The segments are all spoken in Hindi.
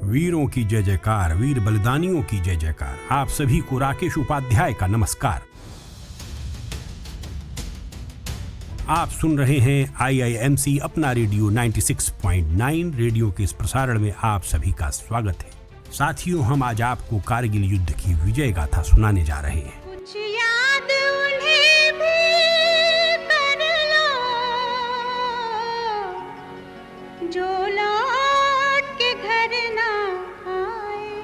वीरों की जय जयकार, वीर बलिदानियों की जय जयकार। आप सभी को राकेश उपाध्याय का नमस्कार। आप सुन रहे हैं IIMC अपना रेडियो 96.9 रेडियो के इस प्रसारण में आप सभी का स्वागत है। साथियों, हम आज आपको कारगिल युद्ध की विजय गाथा सुनाने जा रहे हैं। कुछ याद उन्हें भी कर लो जो लौट के घर ना आए,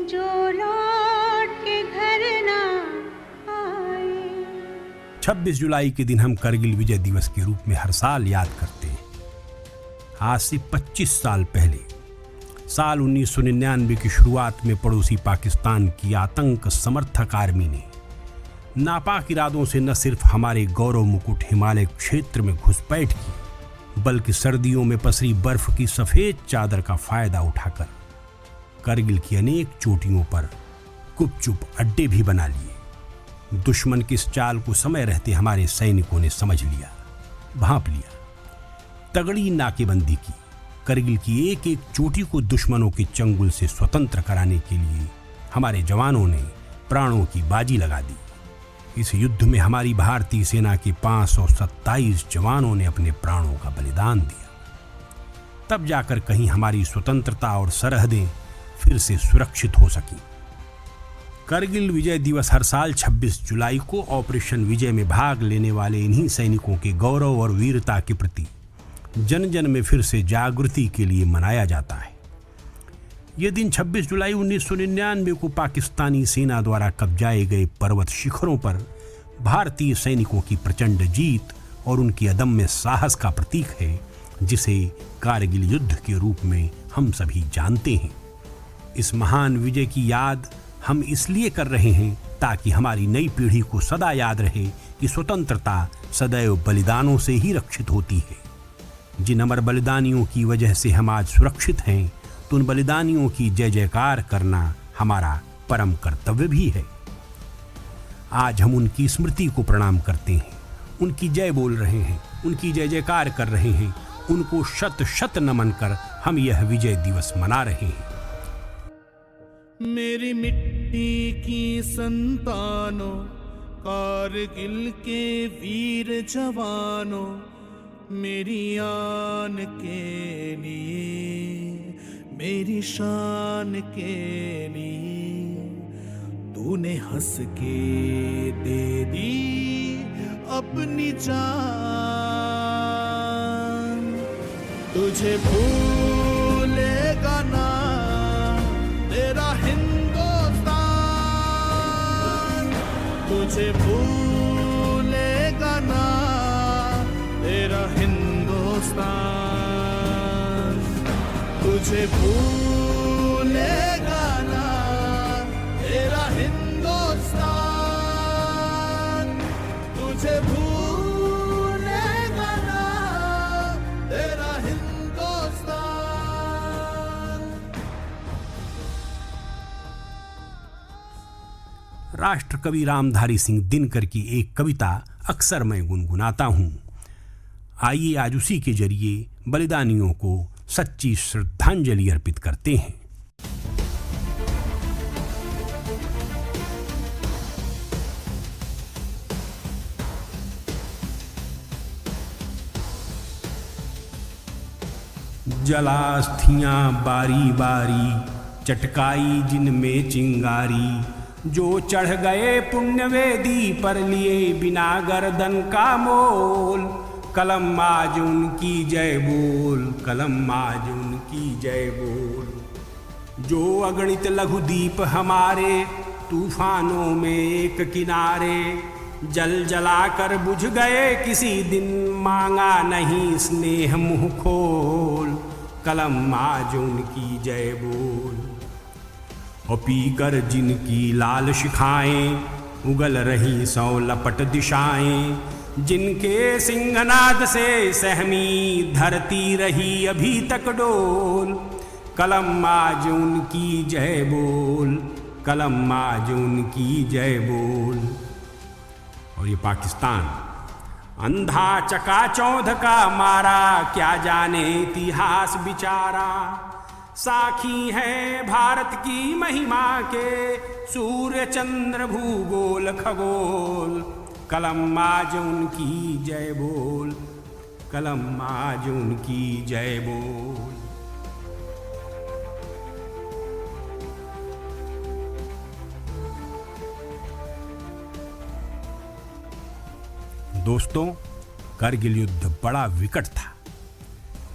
जो लौट के घर ना आए। 26 जुलाई के दिन हम करगिल विजय दिवस के रूप में हर साल याद करते हैं। आज से 25 साल पहले साल 1999 की शुरुआत में पड़ोसी पाकिस्तान की आतंक समर्थक आर्मी ने नापाक इरादों से न सिर्फ हमारे गौरव मुकुट हिमालय क्षेत्र में घुसपैठ की, बल्कि सर्दियों में पसरी बर्फ की सफेद चादर का फायदा उठाकर करगिल की अनेक चोटियों पर गुपचुप अड्डे भी बना लिए। दुश्मन की इस चाल को समय रहते हमारे सैनिकों ने समझ लिया, भांप लिया, तगड़ी नाकेबंदी की। करगिल की एक एक चोटी को दुश्मनों के चंगुल से स्वतंत्र कराने के लिए हमारे जवानों ने प्राणों की बाजी लगा दी। इस युद्ध में हमारी भारतीय सेना के 527 जवानों ने अपने प्राणों का बलिदान दिया। तब जाकर कहीं हमारी स्वतंत्रता और सरहदें फिर से सुरक्षित हो सकी। करगिल विजय दिवस हर साल 26 जुलाई को ऑपरेशन विजय में भाग लेने वाले इन्हीं सैनिकों के गौरव और वीरता के प्रति जन जन में फिर से जागृति के लिए मनाया जाता है। यह दिन 26 जुलाई 1999 को पाकिस्तानी सेना द्वारा कब्जाए गए पर्वत शिखरों पर भारतीय सैनिकों की प्रचंड जीत और उनकी अदम्य साहस का प्रतीक है, जिसे कारगिल युद्ध के रूप में हम सभी जानते हैं। इस महान विजय की याद हम इसलिए कर रहे हैं ताकि हमारी नई पीढ़ी को सदा याद रहे कि स्वतंत्रता सदैव बलिदानों से ही रक्षित होती है। जिन अमर बलिदानियों की वजह से हम आज सुरक्षित हैं, तो उन बलिदानियों की जय जयकार करना हमारा परम कर्तव्य भी है। आज हम उनकी स्मृति को प्रणाम करते हैं, उनकी जय बोल रहे हैं, उनकी जय जयकार कर रहे हैं। उनको शत शत नमन कर हम यह विजय दिवस मना रहे हैं। मेरी मिट्टी की संतानों, कारगिल के वीर जवानों, मेरी आन के लिए, मेरी शान के लिए तूने हंस के दे दी अपनी जान। तुझे भूलेगा ना तेरा हिंदुस्तान, तुझे भूलेगा ना तेरा हिंदुस्तान, तुझे भूलेगा ना तेरा हिंदुस्तान, तुझे भूलेगा ना तेरा हिंदुस्तान। राष्ट्र कवि रामधारी सिंह दिनकर की एक कविता अक्सर मैं गुनगुनाता हूँ। आइए आज उसी के जरिए बलिदानियों को सच्ची श्रद्धांजलि अर्पित करते हैं। जलास्थियां बारी बारी चटकाई जिनमें चिंगारी, जो चढ़ गए पुण्यवेदी पर लिए बिना गर्दन का मोल। कलम आज उनकी जय बोल, कलम आज उनकी जय बोल। जो अगणित लघुदीप हमारे तूफानों में एक किनारे, जल जला कर बुझ गए किसी दिन, मांगा नहीं स्नेह मुँह खोल। कलम आज उनकी जय बोल। और पीकर जिनकी लाल शिखाएं, उगल रही सौ लपट दिशाएं, जिनके सिंहनाद से सहमी धरती रही अभी तक डोल। कलम आज उनकी जय बोल, कलम आज उनकी जय बोल। और ये पाकिस्तान अंधा चकाचौंध का मारा, क्या जाने इतिहास बिचारा। साखी हैं भारत की महिमा के सूर्य चंद्र भूगोल खगोल। कलम आज उनकी जय बोल, कलम आज उनकी जय बोल। दोस्तों, करगिल युद्ध बड़ा विकट था।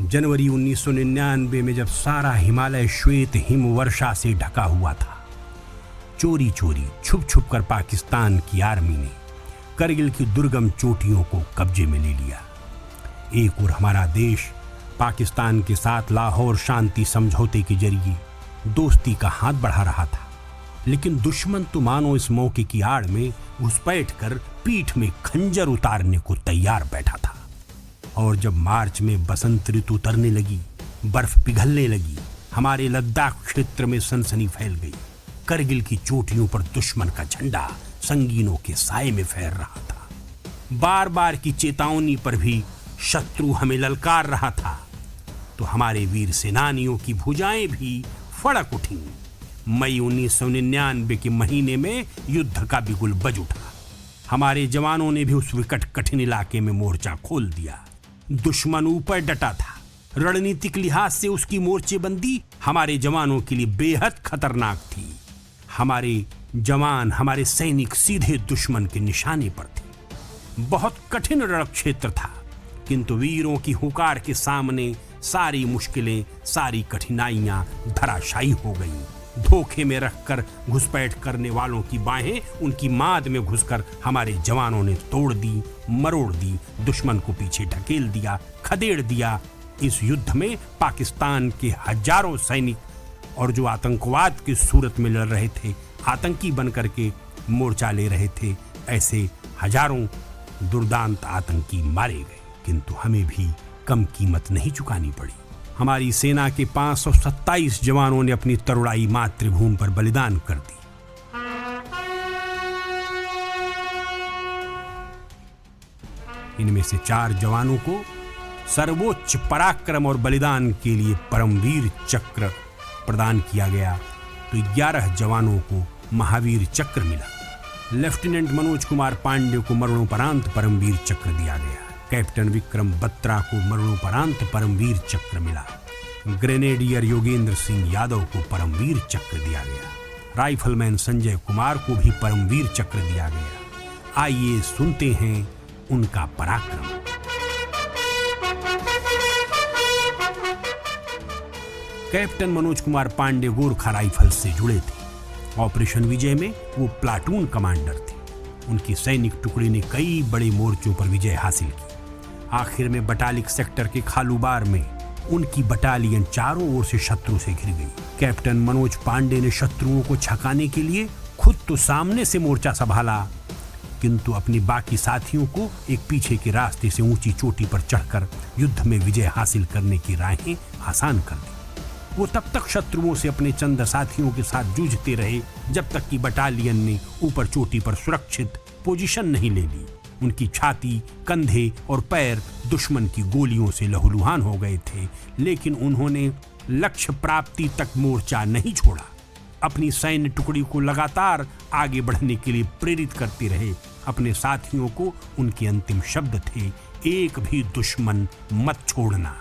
जनवरी 1999 में जब सारा हिमालय श्वेत हिम वर्षा से ढका हुआ था, चोरी चोरी छुप छुप कर पाकिस्तान की आर्मी ने करगिल की दुर्गम चोटियों को कब्जे में ले लिया। एक और हमारा देश पाकिस्तान के साथ लाहौर शांति समझौते के जरिए दोस्ती का हाथ बढ़ा रहा था, लेकिन दुश्मन तो मानो इस मौके की आड़ में घुसपैठ कर पीठ में खंजर उतारने को तैयार बैठा था। और जब मार्च में बसंत ऋतु उतरने लगी, बर्फ पिघलने लगी, हमारे लद्दाख क्षेत्र में सनसनी फैल गई। करगिल की चोटियों पर दुश्मन का झंडा संगीनों के साए में फहर रहा था। बार बार की चेतावनी पर भी शत्रु हमें ललकार रहा था, तो हमारे वीर सेनानियों की भुजाएं भी फड़क उठी। मई 1999 के महीने में युद्ध का बिगुल बज उठा। हमारे जवानों ने भी उस विकट कठिन इलाके में मोर्चा खोल दिया। दुश्मन ऊपर डटा था। रणनीतिक लिहाज से उसकी मोर्चेबंदी हमारे जवानों के लिए बेहद खतरनाक थी। हमारे जवान, हमारे सैनिक सीधे दुश्मन के निशाने पर थे। बहुत कठिन रण क्षेत्र था, किंतु वीरों की हुकार के सामने सारी मुश्किलें, सारी कठिनाइयां धराशायी हो गईं। धोखे में रखकर घुसपैठ करने वालों की बाहें उनकी माद में घुसकर हमारे जवानों ने तोड़ दी, मरोड़ दी, दुश्मन को पीछे ढकेल दिया, खदेड़ दिया। इस युद्ध में पाकिस्तान के हजारों सैनिक और जो आतंकवाद की सूरत में लड़ रहे थे, आतंकी बनकर के मोर्चा ले रहे थे, ऐसे हजारों दुर्दांत आतंकी मारे गए। किंतु हमें भी कम कीमत नहीं चुकानी पड़ी। हमारी सेना के 527 जवानों ने अपनी तरुणाई मातृभूमि पर बलिदान कर दी। इनमें से 4 जवानों को सर्वोच्च पराक्रम और बलिदान के लिए परमवीर चक्र प्रदान किया गया, तो 11 जवानों को महावीर चक्र मिला। लेफ्टिनेंट मनोज कुमार पांडे को मरणोपरांत परमवीर चक्र दिया गया। कैप्टन विक्रम बत्रा को मरणोपरांत परमवीर चक्र मिला। ग्रेनेडियर योगेंद्र सिंह यादव को परमवीर चक्र दिया गया। राइफलमैन संजय कुमार को भी परमवीर चक्र दिया गया। आइए सुनते हैं उनका पराक्रम। कैप्टन मनोज कुमार पांडे गोरखा राइफल से जुड़े थे। ऑपरेशन विजय में वो प्लाटून कमांडर थे। उनकी सैनिक टुकड़ी ने कई बड़े मोर्चों पर विजय हासिल की। आखिर में बटालिक सेक्टर के खालूबार में उनकी बटालियन चारों ओर से शत्रु से घिर गई। कैप्टन मनोज पांडे ने शत्रुओं को छकाने के लिए खुद तो सामने से मोर्चा संभाला, किंतु अपने बाकी साथियों को एक पीछे के रास्ते से ऊंची चोटी पर चढ़कर युद्ध में विजय हासिल करने की राहें आसान कर दी। वो तब तक शत्रुओं से अपने चंद साथियों के साथ जूझते रहे जब तक कि बटालियन ने ऊपर चोटी पर सुरक्षित पोजीशन नहीं ले ली। उनकी छाती, कंधे और पैर दुश्मन की गोलियों से लहूलुहान हो गए थे, लेकिन उन्होंने लक्ष्य प्राप्ति तक मोर्चा नहीं छोड़ा। अपनी सैन्य टुकड़ी को लगातार आगे बढ़ने के लिए प्रेरित करते रहे। अपने साथियों को उनके अंतिम शब्द थे, एक भी दुश्मन मत छोड़ना।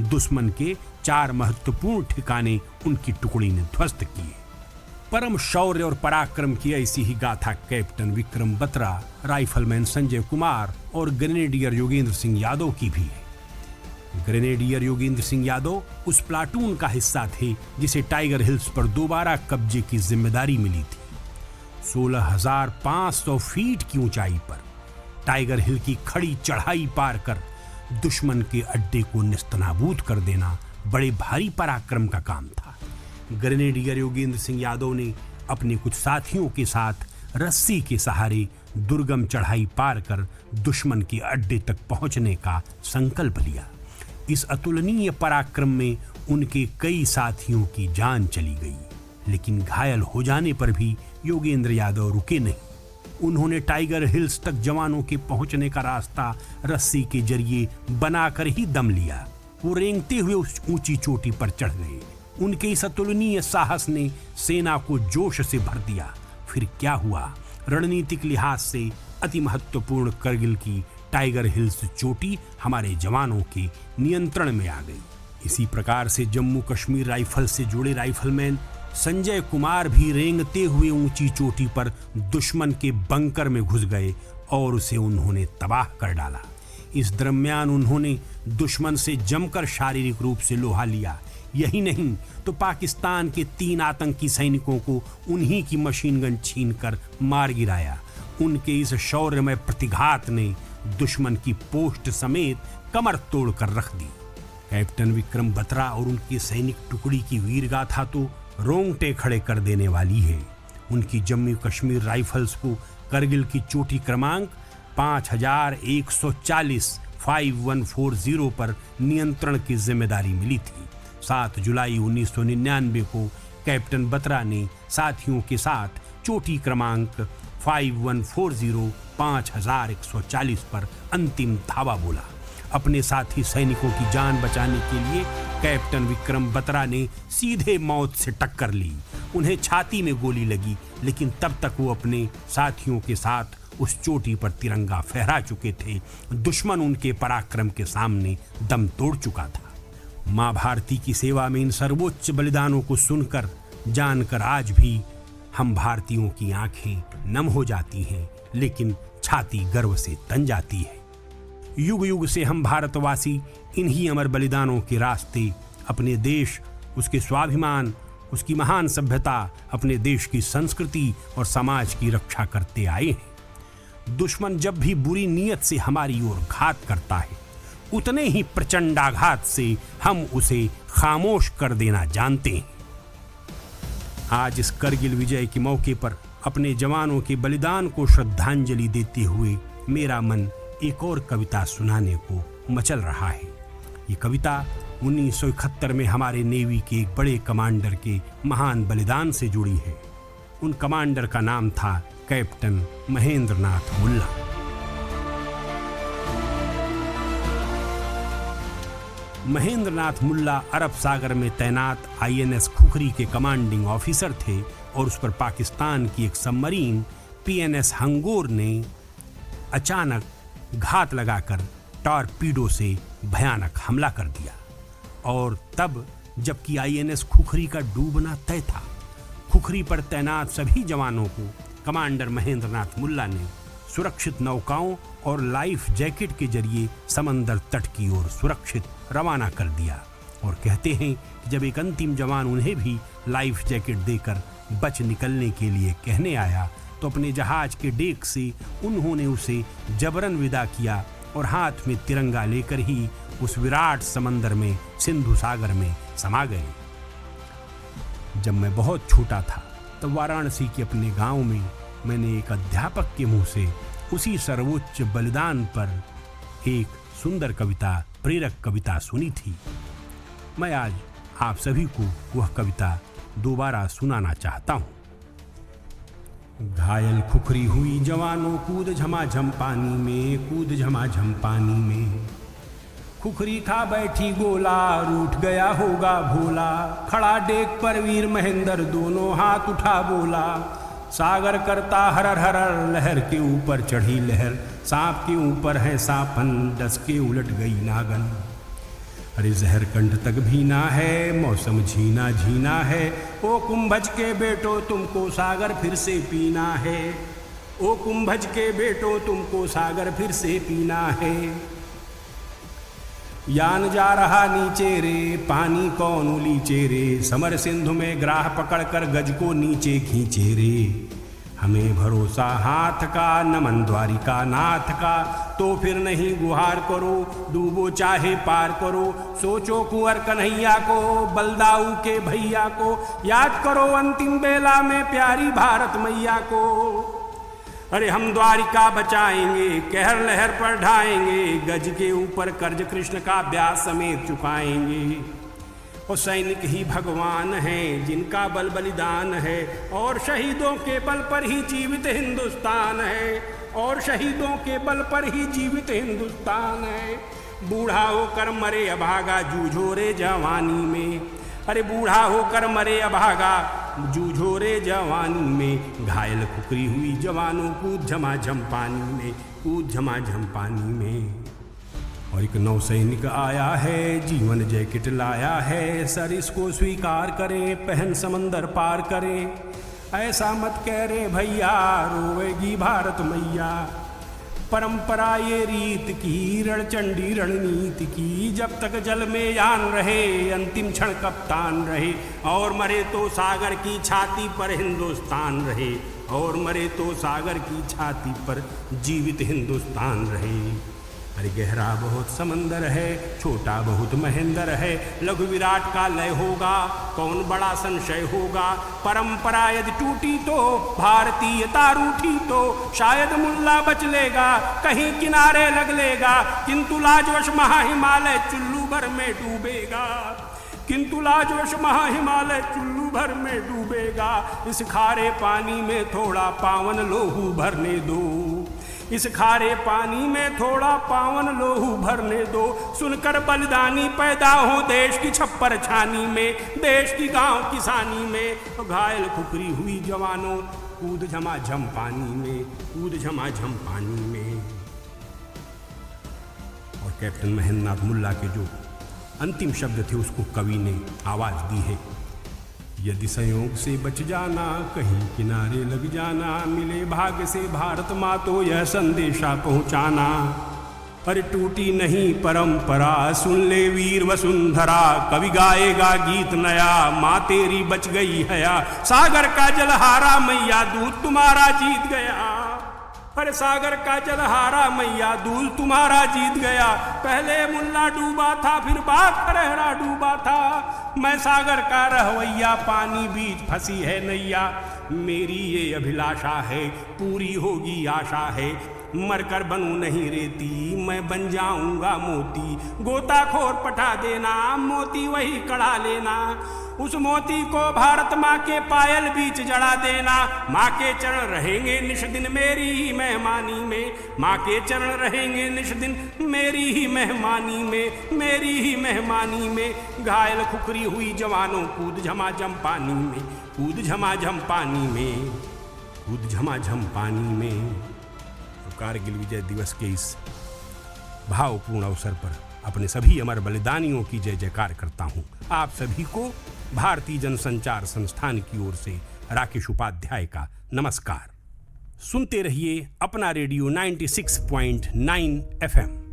दुश्मन के 4 महत्वपूर्ण ठिकाने उनकी टुकड़ी ने ध्वस्त किए। परम शौर्य और पराक्रम की ऐसी ही गाथा कैप्टन विक्रम बत्रा, राइफलमैन संजय कुमार और ग्रेनेडियर योगेंद्र सिंह यादव की भी है। ग्रेनेडियर योगेंद्र सिंह यादव उस प्लाटून का हिस्सा थे जिसे टाइगर हिल्स पर दोबारा कब्जे की जिम्मेदारी मिली थी। 16,500 फीट की ऊंचाई पर टाइगर हिल की खड़ी चढ़ाई पार कर दुश्मन के अड्डे को निस्तनाबूद कर देना बड़े भारी पराक्रम का काम था। ग्रेनेडियर योगेंद्र सिंह यादव ने अपने कुछ साथियों के साथ रस्सी के सहारे दुर्गम चढ़ाई पार कर दुश्मन के अड्डे तक पहुंचने का संकल्प लिया। इस अतुलनीय पराक्रम में उनके कई साथियों की जान चली गई, लेकिन घायल हो जाने पर भी योगेंद्र यादव रुके नहीं। उन्होंने टाइगर हिल्स तक जवानों के पहुंचने का रास्ता रस्सी के जरिए बनाकर ही दम लिया। वो रेंगते हुए उस ऊंची चोटी पर चढ़ गए। उनके इस अतुलनीय साहस ने सेना को जोश से भर दिया। फिर क्या हुआ? रणनीतिक लिहाज से अति महत्वपूर्ण करगिल की टाइगर हिल्स चोटी हमारे जवानों के नियंत्रण में आ गई। इसी प्रकार से जम्मू कश्मीर राइफल से जुड़े राइफलमैन संजय कुमार भी रेंगते हुए ऊंची चोटी पर दुश्मन के बंकर में घुस गए और उसे उन्होंने तबाह कर डाला। इस दरमियान उन्होंने दुश्मन से जमकर शारीरिक रूप से लोहा लिया। यही नहीं तो पाकिस्तान के 3 आतंकी सैनिकों को उन्हीं की मशीन गन छीनकर मार गिराया। उनके इस शौर्यमय प्रतिघात ने दुश्मन की पोस्ट समेत कमर तोड़कर रख दी। कैप्टन विक्रम बत्रा और उनके सैनिक टुकड़ी की वीरगाथा तो रोंगटे खड़े कर देने वाली है। उनकी जम्मू कश्मीर राइफल्स को करगिल की चोटी क्रमांक 5140 5140 पर नियंत्रण की जिम्मेदारी मिली थी। 7 जुलाई 1999 को कैप्टन बत्रा ने साथियों के साथ चोटी क्रमांक 5140 5140 पर अंतिम धावा बोला। अपने साथी सैनिकों की जान बचाने के लिए कैप्टन विक्रम बत्रा ने सीधे मौत से टक्कर ली। उन्हें छाती में गोली लगी, लेकिन तब तक वो अपने साथियों के साथ उस चोटी पर तिरंगा फहरा चुके थे। दुश्मन उनके पराक्रम के सामने दम तोड़ चुका था। मां भारती की सेवा में इन सर्वोच्च बलिदानों को सुनकर जानकर आज भी हम भारतीयों की आंखें नम हो जाती हैं, लेकिन छाती गर्व से तन जाती है। युग युग से हम भारतवासी इन्हीं अमर बलिदानों के रास्ते अपने देश, उसके स्वाभिमान, उसकी महान सभ्यता, अपने देश की संस्कृति और समाज की रक्षा करते आए हैं। दुश्मन जब भी बुरी नीयत से हमारी ओर घात करता है, उतने ही प्रचंड आघात से हम उसे खामोश कर देना जानते हैं। आज इस करगिल विजय के मौके पर अपने जवानों के बलिदान को श्रद्धांजलि देते हुए मेरा मन एक और कविता सुनाने को मचल रहा है। ये कविता 1971 में हमारे नेवी के एक बड़े कमांडर के महान बलिदान से जुड़ी है। उन कमांडर का नाम था कैप्टन महेंद्र नाथ मुल्ला। महेंद्र नाथ मुल्ला अरब सागर में तैनात INS खुखरी के कमांडिंग ऑफिसर थे और उस पर पाकिस्तान की एक सबमरीन PNS हंगोर ने अचानक घात लगाकर टॉर्पीडो से भयानक हमला कर दिया। और तब जबकि INS खुखरी का डूबना तय था, खुखरी पर तैनात सभी जवानों को कमांडर महेंद्र नाथ मुल्ला ने सुरक्षित नौकाओं और लाइफ जैकेट के जरिए समंदर तट की ओर सुरक्षित रवाना कर दिया। और कहते हैं कि जब एक अंतिम जवान उन्हें भी लाइफ जैकेट देकर बच निकलने के लिए कहने आया, तो अपने जहाज के डेक से उन्होंने उसे जबरन विदा किया और हाथ में तिरंगा लेकर ही उस विराट समंदर में, सिंधु सागर में समा गए। जब मैं बहुत छोटा था तब वाराणसी के अपने गांव में मैंने एक अध्यापक के मुंह से उसी सर्वोच्च बलिदान पर एक सुंदर कविता, प्रेरक कविता सुनी थी। मैं आज आप सभी को वह कविता दोबारा सुनाना चाहता हूँ। घायल खुखरी हुई जवानों कूद झमाझम पानी में, कूद झमाझम पानी में। खुखरी खा बैठी गोला, रूठ गया होगा भोला। खड़ा डेक पर वीर महेंद्र दोनों हाथ उठा बोला। सागर करता हरर हरर, लहर के ऊपर चढ़ी लहर। सांप के ऊपर है सांपन, डस के उलट गई नागन। अरे जहर कंठ तक भीना है, मौसम झीना झीना है। ओ कुंभज के बेटो तुमको सागर फिर से पीना है। ओ कुंभज के बेटो तुमको सागर फिर से पीना है। यान जा रहा नीचे रे, पानी कौन उलीचे रे। समर सिंधु में ग्राह पकड़कर गज को नीचे खींचे रे। हमें भरोसा हाथ का, नमन द्वारिका नाथ का। तो फिर नहीं गुहार करो, डूबो चाहे पार करो। सोचो कुंवर कन्हैया को, बलदाऊ के भैया को। याद करो अंतिम बेला में प्यारी भारत मैया को। अरे हम द्वारिका बचाएंगे, कहर लहर पर ढाएंगे। गज के ऊपर कर्ज कृष्ण का ब्याज समेत चुकाएंगे। और सैनिक ही भगवान हैं जिनका बल बलिदान है। और शहीदों के बल पर ही जीवित हिंदुस्तान है। और शहीदों के बल पर ही जीवित हिंदुस्तान है। बूढ़ा होकर मरे अभागा, जूझो रे जवानी में। अरे बूढ़ा होकर मरे अभागा, जूझो रे जवानी में, घायल खुकरी हुई जवानों, कूद झमाझम पानी में, कूद झमाझम पानी में। और एक नौसैनिक आया है, जीवन जैकेट लाया है, सर इसको स्वीकार करे, पहन समंदर पार करे। ऐसा मत कह रे भैया, रोएगी भारत मैया। परंपरा ये रीत की, रणचंडी रणनीति की, जब तक जल में यान रहे, अंतिम क्षण कप्तान रहे। और मरे तो सागर की छाती पर हिंदुस्तान रहे, और मरे तो सागर की छाती पर जीवित हिंदुस्तान रहे। अरे गहरा बहुत समंदर है, छोटा बहुत महेंद्र है, लघु विराट का लय होगा, कौन बड़ा संशय होगा। परंपरा यदि टूटी तो, भारतीयता रूठी तो, शायद मुल्ला बच लेगा, कहीं किनारे लग लेगा, किंतु लाजवश महाहिमालय चुल्लू भर में डूबेगा, किंतु लाजवश महाहिमालय चुल्लू भर में डूबेगा। इस खारे पानी में थोड़ा पावन लोहू भरने दो, इस खारे पानी में थोड़ा पावन लोहू भरने दो। सुनकर बलिदानी पैदा हो देश की छप्पर छानी में, देश की गांव किसानी में। तो घायल खुकरी हुई जवानों, कूद झमाझम पानी में, कूद झमाझम पानी में। और कैप्टन महेंद्रनाथ मुल्ला के जो अंतिम शब्द थे उसको कवि ने आवाज दी है। यदि संयोग से बच जाना, कहीं किनारे लग जाना, मिले भाग्य से भारत माँ तो यह संदेशा पहुँचाना। पर टूटी नहीं परंपरा, सुन ले वीर वसुंधरा, कवि गाएगा गीत नया, माँ तेरी बच गई हया। सागर का जलहारा मैया, दूध तुम्हारा जीत गया। अरे सागर का जलहारा मैया, दूध तुम्हारा जीत गया। पहले मुल्ला डूबा था, फिर बाप खरहरा डूबा था। मैं सागर का रहवैया, पानी बीच फंसी है नैया। मेरी ये अभिलाषा है, पूरी होगी आशा है। मरकर बनूं नहीं रेती, मैं बन जाऊंगा मोती। गोताखोर पटा देना, मोती वही कड़ा लेना। उस मोती को भारत माँ के पायल बीच जड़ा देना। माँ के चरण रहेंगे निश दिन मेरी ही मेहमानी में, माँ के चरण रहेंगे निश दिन मेरी ही मेहमानी में, मेरी ही मेहमानी में। घायल खुकरी हुई जवानों, कूद झमाझम पानी में, कूद झमाझम पानी में, कूद झमाझम पानी में। कारगिल विजय दिवस के इस भावपूर्ण अवसर पर अपने सभी अमर बलिदानियों की जय जयकार करता हूं। आप सभी को भारतीय जनसंचार संस्थान की ओर से राकेश उपाध्याय का नमस्कार। सुनते रहिए अपना रेडियो 96.9 FM।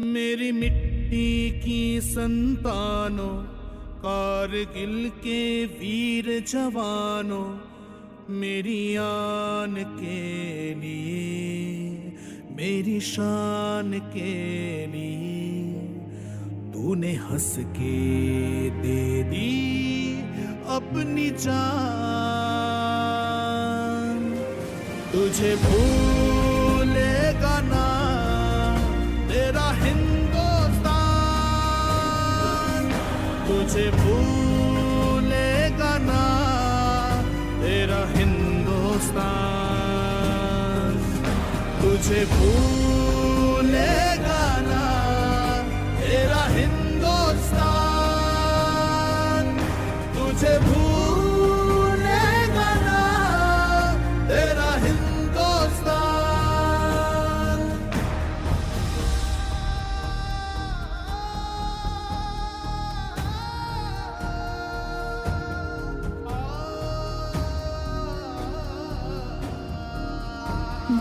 मेरी मिट्टी की संतानों, कारगिल के वीर जवानों, मेरी आन के लिए, मेरी शान के लिए तूने हंस के दे दी अपनी जान। तुझे भूलेगा ना तेरा हिंदुस्तान, तुझे भूलेगा ना तेरा हिंदुस्तान, तुझे भूलेगा ना तेरा हिंदुस्तान, तुझे भूलेगा ना तेरा हिंदुस्तान।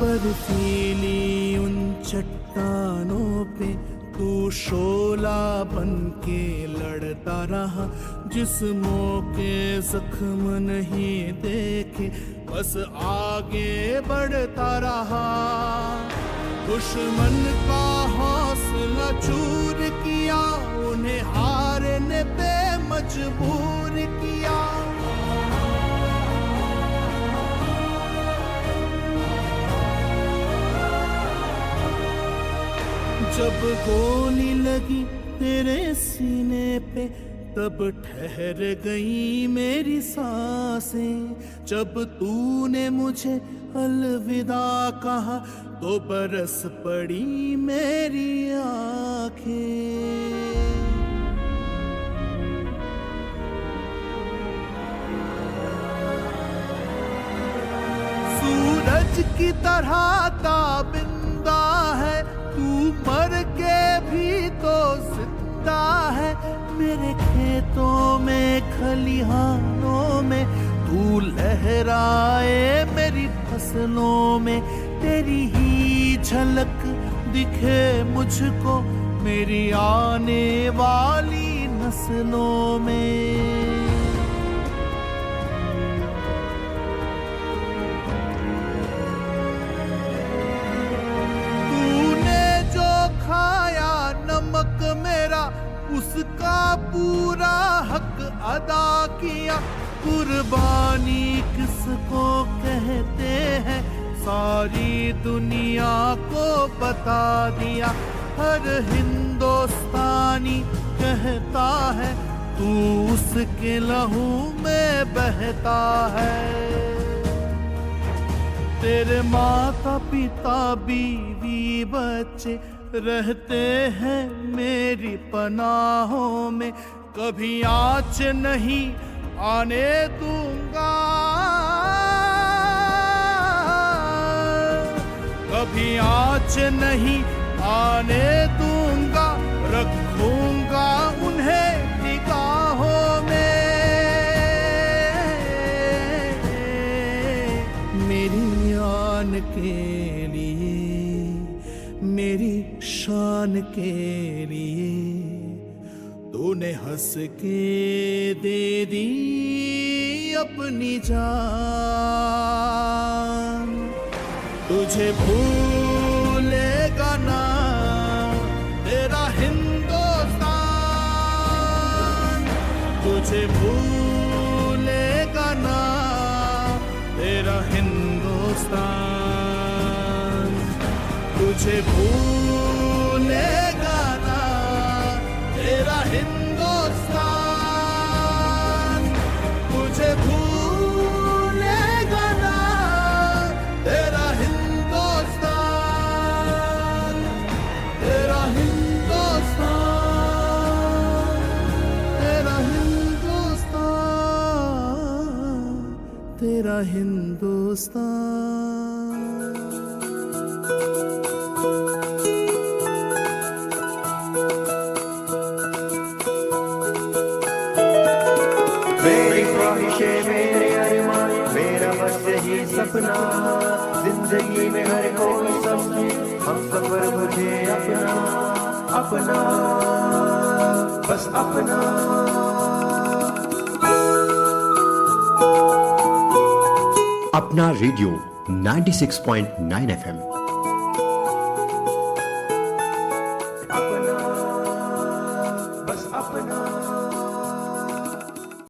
बर्फीली उन चट्टानों पे तू शोला बन के लड़ता रहा, जिस्मों के जख्म नहीं देखे बस आगे बढ़ता रहा। दुश्मन का हौसला चूर किया, उन्हें हारने पे मजबूर किया। जब गोली लगी तेरे सीने पे तब ठहर गई मेरी सांसें। जब तूने मुझे अलविदा कहा तो बरस पड़ी मेरी आंखें। सूरज की तरह ताबिंदा है तू, मर के भी तो जिंदा है। मेरे खेतों में खलिहानों में तू लहराए मेरी फसलों में। तेरी ही झलक दिखे मुझको मेरी आने वाली नस्लों में। मेरा उसका पूरा हक अदा किया। कुर्बानी किसको कहते हैं सारी दुनिया को बता दिया। हर हिंदुस्तानी कहता है तू उसके लहू में बहता है। तेरे माता पिता बीवी बच्चे रहते हैं मेरी पनाहों में। कभी आँच नहीं आने दूंगा, कभी आँच नहीं आने दूंगा। रखूंगा उन्हें निगाहों में। मेरी आन के लिए, मेरी शान के लिए तूने हंस के दे दी अपनी जान। तुझे भूलेगा ना तेरा हिंदुस्तान, तुझे भूलेगा ना तेरा हिंदुस्तान, तुझे भूलेगा ना तेरा हिंदुस्तान, तुझे भूलेगा ना तेरा हिंदुस्तान, तेरा हिंदुस्तान, तेरा हिंदुस्तान, तेरा हिंदुस्तान। मेरी ख्वाहिशें मेरे अरमान, मेरा बस यही सपना। जिंदगी में हर कोई समझे हम सफर मुझे अपना, अपना बस अपना। अपना रेडियो 96.9 FM